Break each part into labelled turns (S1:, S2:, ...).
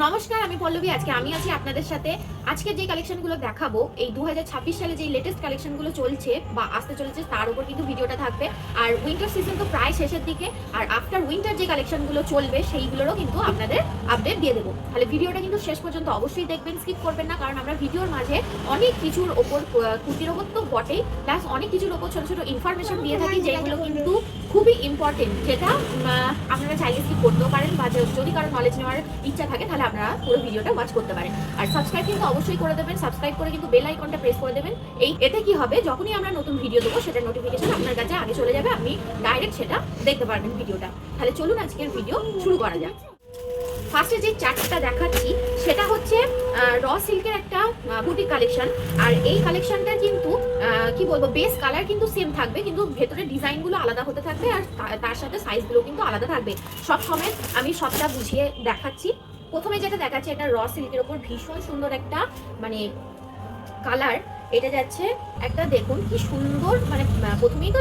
S1: নমস্কার, আমি পল্লবী। আজকে আমি আছি আপনাদের সাথে। আজকে যে কালেকশনগুলো দেখাবো, এই 2026 সালে যে লেটেস্ট কালেকশনগুলো চলছে বা আসতে চলেছে তার উপর কিন্তু ভিডিওটা থাকবে। আর উইন্টার সিজন তো প্রায় শেষের দিকে, আর আফটার উইন্টার যে কালেকশনগুলো চলবে সেইগুলোরও কিন্তু আপনাদের আপডেট দিয়ে দেবো। তাহলে ভিডিওটা কিন্তু শেষ পর্যন্ত অবশ্যই দেখবেন, স্কিপ করবেন না, কারণ আমরা ভিডিওর মাঝে অনেক কিছুর ওপর, কুর্তির ওপর তো বটেই, প্লাস অনেক কিছুর ওপর ছোটো ছোটো ইনফরমেশন দিয়ে থাকি যেগুলো কিন্তু খুবই ইম্পর্টেন্ট, যেটা আপনারা চাইলে স্কিপ করতেও পারেন, বা যদি কারো নলেজ নেওয়ার ইচ্ছা থাকে তাহলে আপনারা পুরো ভিডিওটা ওয়াচ করতে পারেন। আর সাবস্ক্রাইব কিন্তু অবশ্যই করে দেবেন, সাবস্ক্রাইব করে কিন্তু বেল আইকনটা প্রেস করে দেবেন। এতে কি হবে, যখনই আমরা নতুন ভিডিও দেবো সেটার নোটিফিকেশন আপনার কাছে আগে চলে যাবে, আপনি ডাইরেক্ট সেটা দেখতে পারবেন ভিডিওটা। তাহলে চলুন আজকের ভিডিও শুরু করা যাক। ফার্স্টে যে চার্টটা দেখাচ্ছি সেটা হচ্ছে র সিল্কের একটা বুটিক কালেকশন। আর এই কালেকশনটা কিন্তু কি বলবো, বেস কালার কিন্তু সেম থাকবে, কিন্তু ভেতরে ডিজাইনগুলো আলাদা হতে থাকবে, আর তার সাথে সাইজগুলো কিন্তু আলাদা থাকবে। সব সময় আমি সবটা বুঝিয়ে দেখাচ্ছি। প্রথমে যেটা দেখাচ্ছি, এটা র সিল্কের ওপর ভীষণ সুন্দর একটা মানে কালার। এটা যাচ্ছে একটা, দেখুন কি সুন্দর, মানে প্রথমেই তো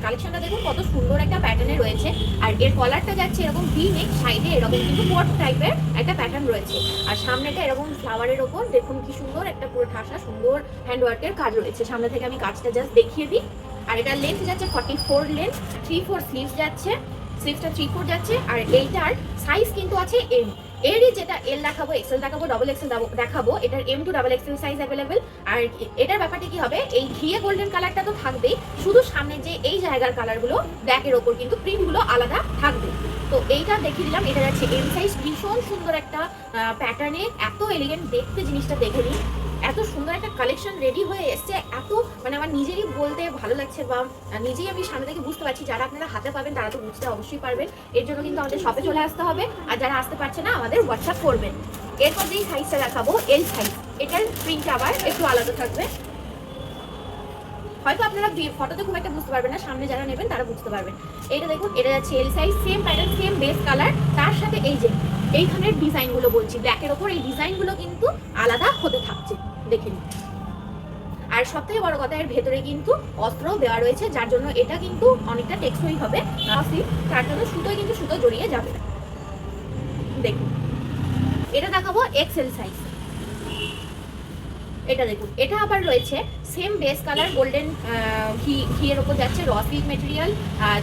S1: কালেকশনটা দেখুন কত সুন্দর একটা প্যাটার্নে রয়েছে। আর এর কলারটা যাচ্ছে এরকম ভি নেক, সাইডে এরকম কিন্তু বট টাইপের একটা প্যাটার্ন রয়েছে, আর সামনেটা এরকম ফ্লাওয়ারের ওপর দেখুন কি সুন্দর একটা পুরো ঠাসা সুন্দর হ্যান্ডওয়ার্কের কাজ রয়েছে। সামনে থেকে আমি কাজটা জাস্ট দেখিয়ে দিই। আর এটা লেন্থ যাচ্ছে 44 লেন্থ, 3/4 স্লিভস যাচ্ছে, স্লিভসটা 3/4 যাচ্ছে। আর এইটার সাইজ কিন্তু আছে এম, এরই যেটা এল দেখাবো, এক্সেল দেখাবো, ডবল এক্সেল দেখাবো, এটার M to double XL size available. আর এটার ব্যাপারটা কি হবে, এই ঘিয়ে গোল্ডেন কালারটা তো থাকবেই, শুধু সামনে যে এই জায়গার কালারগুলো ব্যাকের ওপর কিন্তু প্রিন্টগুলো আলাদা থাকবে। তো এইটা দেখিয়ে দিলাম। এটা যাচ্ছে এম সাইজ, ভীষণ সুন্দর একটা প্যাটার্নে, এত এলিগেন্ট দেখতে জিনিসটা দেখে নিন। এত সুন্দর একটা কালেকশন রেডি হয়ে এসছে, এত মানে আমার নিজেরই বলতে ভালো লাগছে, বা নিজেই আমি সামনে থেকে বুঝতে পারছি। যারা আপনারা হাতে পাবেন তারা তো বুঝতে অবশ্যই পারবেন, এর জন্য কিন্তু আমাদের শপে চলে আসতে হবে, আর যারা আসতে পারছে না আমাদের হোয়াটসঅ্যাপ করবেন। এরপর যেই সাইজটা দেখাবো, এল সাইজ, এটার প্রিন্ট আবার একটু আলাদা থাকবে। হয়তো আপনারা ফটোতে খুব একটা বুঝতে পারবেন না, সামনে যারা নেবেন তারা বুঝতে পারবেন। এটা দেখুন, এটা যাচ্ছে L size, same pattern, same base colour, তার সাথে এই যে এইখানের ডিজাইনগুলো বলছি, ব্ল্যাকের ওপর এই ডিজাইনগুলো কিন্তু আলাদা হতে থাকছে, দেখে নিন। আর সব থেকে বড় কথা, এর ভেতরে কিন্তু অস্ত্র দেওয়া রয়েছে, যার জন্য এটা কিন্তু অনেকটা টেকসই হবে, তার জন্য সুতোয় কিন্তু সুতো জড়িয়ে যাবে। দেখুন, এটা দেখাবো এক্সেল সাইজ। এটা দেখুন, এটা আবার রয়েছে সেম বেস কালার, গোল্ডেন ঘিয়ের ওপর যাচ্ছে, র সিল্ক মেটেরিয়াল,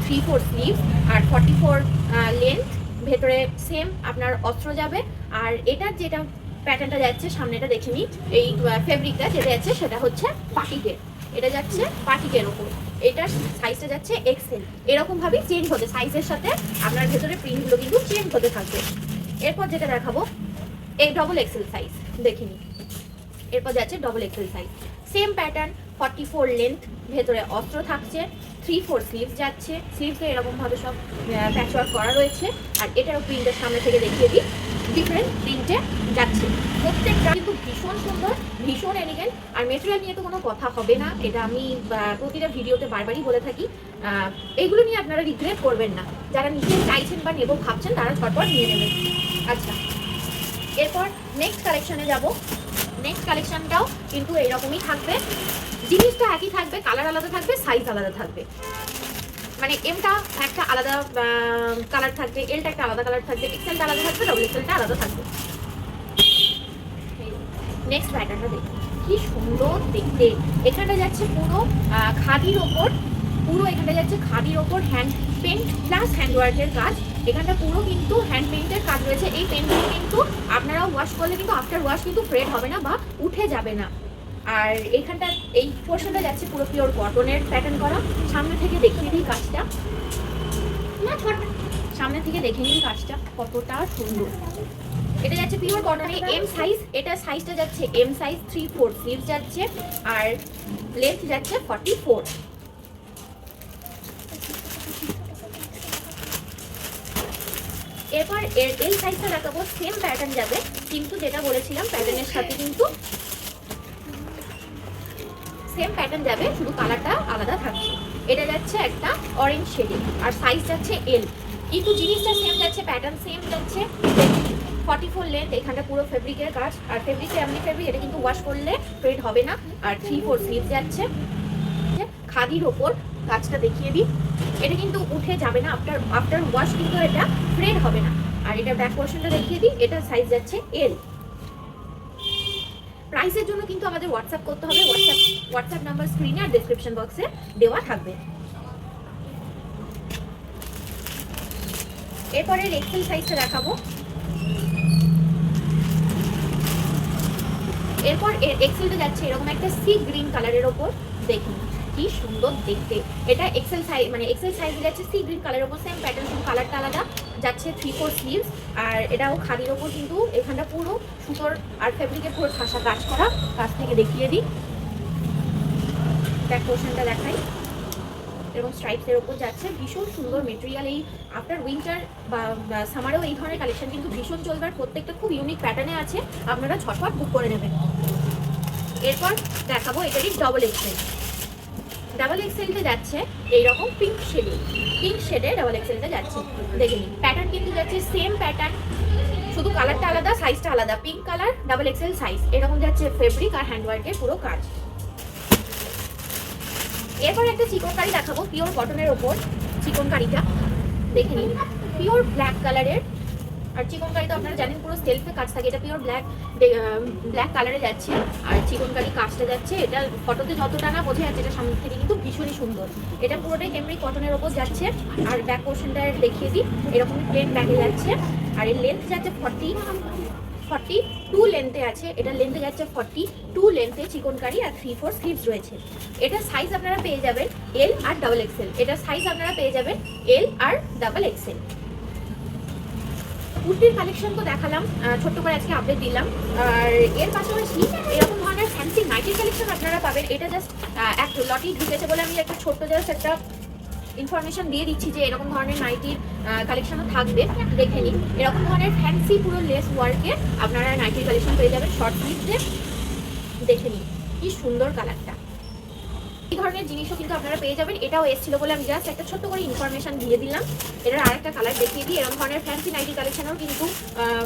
S1: 3/4 স্লিভ, আর 44 লেন্থ, ভেতরে সেম আপনার অস্ত্র যাবে। আর এটার যেটা প্যাটার্নটা যাচ্ছে, সামনেটা দেখে নিই, এই ফেব্রিকটা যেটা যাচ্ছে সেটা হচ্ছে পাটিকের, এটা যাচ্ছে পাটিকের ওপর, এটার সাইজটা যাচ্ছে এক্সেল। এরকম ভাবেই চেঞ্জ হতে, সাইজের সাথে আপনার ভেতরে প্রিন্টগুলো কিন্তু চেঞ্জ হতে থাকবে। এরপর যেটা দেখাবো, এই ডবল এক্সেল সাইজ, দেখে নিই। এরপর যাচ্ছে double XL size, same pattern, 44 length, ভেতরে অস্ত্র থাকছে, 3/4 স্লিভস যাচ্ছে, স্লিভসে এরকমভাবে সব প্যাচওয়ার্ক করা রয়েছে। আর এটারও প্রিন্টের সামনে থেকে দেখিয়ে দিই, ডিফারেন্ট প্রিন্টে যাচ্ছে, প্রত্যেকটা কিন্তু ভীষণ সুন্দর, ভীষণ এলিগেন্ট। আর মেটেরিয়াল নিয়ে তো কোনো কথা হবে না, এটা আমি প্রতিটা ভিডিওতে বারবারই বলে থাকি। এগুলো নিয়ে আপনারা রিগ্রেট করবেন না, যারা নিতে চাইছেন বা নেবো ভাবছেন তারা ঝটপট নিয়ে নেবেন। আচ্ছা, এরপর নেক্সট কালেকশনে যাব। নেক্সট কালেকশনটাও কিন্তু এরকমই থাকবে, জিনিসটা একই থাকবে, কালার আলাদা থাকবে, সাইজ আলাদা থাকবে। মানে এমটা একটা আলাদা কালার থাকবে, এলটা একটা আলাদা কালার থাকবে, এক্সেলটা আলাদা থাকবে, ডবল এক্সেলটা আলাদা থাকবে। নেক্সট প্যাটার্নটা দেখুন কি সুন্দর দেখতে। এখানটা যাচ্ছে পুরো খাদির ওপর, পুরো এখানটা যাচ্ছে খাদির ওপর হ্যান্ড পেন্ট প্লাস হ্যান্ডওয়ার্কের কাজ। এখানটা পুরো কিন্তু হ্যান্ড পেন্টের কাজ রয়েছে। এই পেন্টগুলো কিন্তু আপনারা ওয়াশ করলে কিন্তু আফটার ওয়াশ কিন্তু ফ্রেড হবে না বা উঠে যাবে না। আর এইখানটা এই পোর্শনটা যাচ্ছে পুরো পিওর কটনের প্যাটার্ন করা। সামনে থেকে দেখিয়ে দিই কাজটা, সামনে থেকে দেখে নিন কাজটা কতটা সুন্দর। এটা যাচ্ছে পিওর কটনে, এম সাইজ, এটা সাইজটা যাচ্ছে এম সাইজ, 3/4 স্লিভস যাচ্ছে, আর লেন্থ যাচ্ছে 44। এরপর এই সাইজটা দেখাবো, সেম প্যাটার্ন যাবে, কিন্তু যেটা বলেছিলাম প্যাটার্নের সাথে কিন্তু সেম প্যাটার্ন যাবে, শুধু কালারটা আলাদা থাকছে। এটা যাচ্ছে একটা অরেঞ্জ শেডে, আর সাইজ যাচ্ছে এল, কিন্তু জিনিসটা সেম যাচ্ছে, প্যাটার্ন সেম যাচ্ছে। 44 লেন্থ, এখানটা পুরো ফেব্রিকের কাজ, আর ফেব্রিকটা এমনি ফেব্রিক, এটা কিন্তু ওয়াশ করলে ফেড হবে না। আর 3/4 স্লিভ যাচ্ছে, খাদির ওপর কাজটা দেখিয়ে দিই, এটা কিন্তু উঠে যাবে না, আফটার ওয়াশ কিন্তু এটা ফ্রেড হবে না। আর এটা ব্যাক পোর্শনটা দেখিয়ে দিই, এটা সাইজ যাচ্ছে এল। প্রাইসের জন্য কিন্তু আমাদের হোয়াটসঅ্যাপ করতে হবে, হোয়াটসঅ্যাপ নাম্বার স্ক্রিনে আর ডেসক্রিপশন বক্সে দেওয়া থাকবে। এরপরে এক্সেল সাইজটা দেখাবো। এরপর এক্সেলটা যাচ্ছে এরকম একটা সি গ্রিন কালারের ওপর, দেখুন কি সুন্দর দেখতে। এটা এক্সেল সাইজ, মানে এক্সেল সাইজে যাচ্ছে সি গ্রিন কালারের ওপর, সেম প্যাটার্ন, শুধু কালারটা আলাদা। যাচ্ছে 3/4 স্লিভস, আর এটাও খাদির ওপর, কিন্তু এখানটা পুরো সুতোর আর ফেব্রিকের পুরো ঠাসা কাজ করা। কাছ থেকে দেখিয়ে দিই, ব্যাক পোর্শনটা দেখাই। এরকম স্ট্রাইপসের ওপর যাচ্ছে, ভীষণ সুন্দর মেটেরিয়াল। এই আফটার উইন্টার বা সামারেও এই ধরনের কালেকশন কিন্তু ভীষণ চলবে, আর প্রত্যেকটা খুব ইউনিক প্যাটার্নে আছে, আপনারা ঝটপট বুক করে নেবেন। এরপর দেখাবো এটারই ডবল এক্সেল। ডাবল এক্সেলটা যাচ্ছে এইরকম পিঙ্ক শেডে ডাবল এক্সেলটা যাচ্ছে, দেখে নিন। প্যাটার্ন কিন্তু যাচ্ছে সেম প্যাটার্ন, শুধু কালারটা আলাদা, সাইজটা আলাদা। Pink colour, double XL size, এরকম যাচ্ছে ফেব্রিক আর হ্যান্ডওয়ার্কের পুরো কাজ। এরপর একটা চিকনকারি দেখাবো পিওর কটনের ওপর। চিকনকারিটা দেখে নিন, পিওর ব্ল্যাক কালারের। আর চিকনকারি তো আপনারা জানেন পুরো সেলফে কাজ থাকে, এটা পিওর ব্ল্যাক কালারে যাচ্ছে। আর চিকনকারি কাজটা যাচ্ছে, এটা ফটোতে যতটা না বোঝা যাচ্ছে, এটা সামনে থেকে কিন্তু ভীষণই সুন্দর। এটা পুরোটাই ক্যামব্রিক কটনের ওপর যাচ্ছে। আর ব্যাক পোর্শনটা দেখিয়ে দিই, এরকম প্লেন ব্যাকে যাচ্ছে। আর এর লেন্থ যাচ্ছে 42 লেন্থে আছে, এটা লেন্থে যাচ্ছে 42 লেন্থে চিকনকারি, আর 3/4 স্লিভস রয়েছে। এটা সাইজ আপনারা পেয়ে যাবেন এল আর ডাবল এক্সেল। এটা সাইজ আপনারা পেয়ে যাবেন এল আর ডাবল এক্সেল। কুর্তির কালেকশন তো দেখালাম, ছোট্ট করে আজকে আপডেট দিলাম। আর এর পাশাপাশি এরকম ধরনের ফ্যান্সি নাইটির কালেকশন আপনারা পাবেন। এটা জাস্ট এক লটই ঢুকেছে বলে আমি একটা ছোট্ট জাস্ট একটা ইনফরমেশন দিয়ে দিচ্ছি যে এরকম ধরনের নাইটির কালেকশনও থাকবে, দেখে নিন। এরকম ধরনের ফ্যান্সি পুরো লেস ওয়ার্কে আপনারা নাইটির কালেকশন পেয়ে যাবেন শর্ট স্লিভসে, দেখে নিন কি সুন্দর কালারটা। এই ধরনের জিনিসও কিন্তু আপনারা পেয়ে যাবেন। এটাও এসেছিল বলে আমি জাস্ট একটা ছোট্ট করে ইনফরমেশন দিয়ে দিলাম। এটার আরেকটা কালার দেখিয়ে দিই। এরকম ধরনের ফ্যান্সি নাইটি কালেকশনও কিন্তু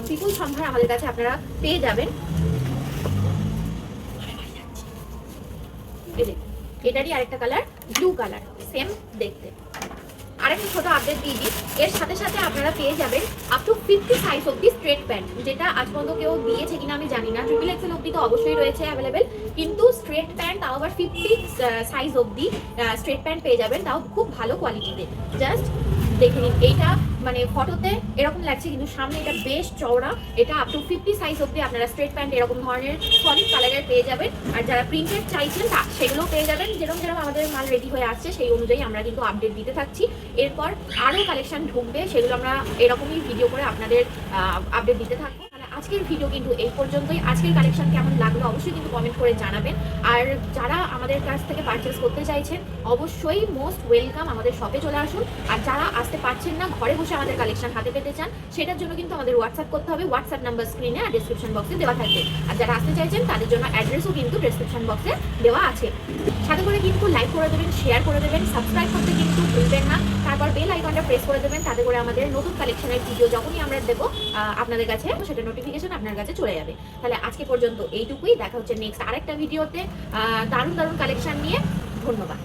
S1: বিপুল সম্ভার আমাদের কাছে আপনারা পেয়ে যাবেন। এটারই আরেকটা কালার ব্লু কালার, সেম দেখতে। আরেকটা ছোট আপডেট দিয়ে দিই, এর সাথে সাথে আপনারা পেয়ে যাবেন আপ টু 50 সাইজ অব্দি স্ট্রেট প্যান্ট, যেটা আজ পর্যন্ত কেউ দিয়েছে কিনা আমি জানি না। ট্রিপল এক্সেল অব্দি তো অবশ্যই রয়েছে অ্যাভেলেবেল, কিন্তু স্ট্রেট প্যান্ট তাও আবার 50 সাইজ অব্দি স্ট্রেট প্যান্ট পেয়ে যাবেন, তাও খুব ভালো কোয়ালিটিতে। জাস্ট দেখে নিন, এইটা মানে ফটোতে এরকম লাগছে, কিন্তু সামনে এটা বেশ চওড়া। এটা আপ টু 50 সাইজ অব্দি আপনারা স্ট্রেট প্যান্ট এরকম ধরনের সলিড কালারের পেয়ে যাবেন। আর যারা প্রিন্টেড চাইছেন সেগুলোও পেয়ে যাবেন। যেরকম আমাদের মাল রেডি হয়ে আসছে সেই অনুযায়ী আমরা কিন্তু আপডেট দিতে থাকছি। এরপর আরও কালেকশন ঢুকবে, সেগুলো আমরা এরকমই ভিডিও করে আপনাদের আপডেট দিতে থাকবো। আজকের ভিডিও কিন্তু এই পর্যন্তই। আজকের কালেকশন কেমন লাগলো অবশ্যই কিন্তু কমেন্ট করে জানাবেন। আর যারা আমাদের কাছ থেকে পারচেস করতে চাইছেন অবশ্যই মোস্ট ওয়েলকাম, আমাদের শপে চলে আসুন। আর যারা আসতে পারছেন না, ঘরে বসে আমাদের কালেকশন হাতে পেতে চান, সেটার জন্য কিন্তু আমাদের হোয়াটসঅ্যাপ করতে হবে। হোয়াটসঅ্যাপ নাম্বার স্ক্রিনে আর ডিসক্রিপশন বক্সে দেওয়া থাকবে। আর যারা আসতে চাইছেন তাদের জন্য অ্যাড্রেসও কিন্তু ডিসক্রিপশন বক্সে দেওয়া আছে। সাথে করে কিন্তু লাইক করে দেবেন, শেয়ার করে দেবেন, সাবস্ক্রাইব করতে কিন্তু ভুলবেন না। তারপর বেল আইকনটা প্রেস করে দেবেন, তাতে করে আমাদের নতুন কালেকশনের ভিডিও যখনই আমরা দেবো আপনাদের কাছে, সেটা নোটিফিকেশন আপনার কাছে চলে যাবে। তাহলে আজকে পর্যন্ত এইটুকুই, দেখা হচ্ছে নেক্সট আরেকটা ভিডিওতে দারুণ দারুণ কালেকশন নিয়ে। ধন্যবাদ।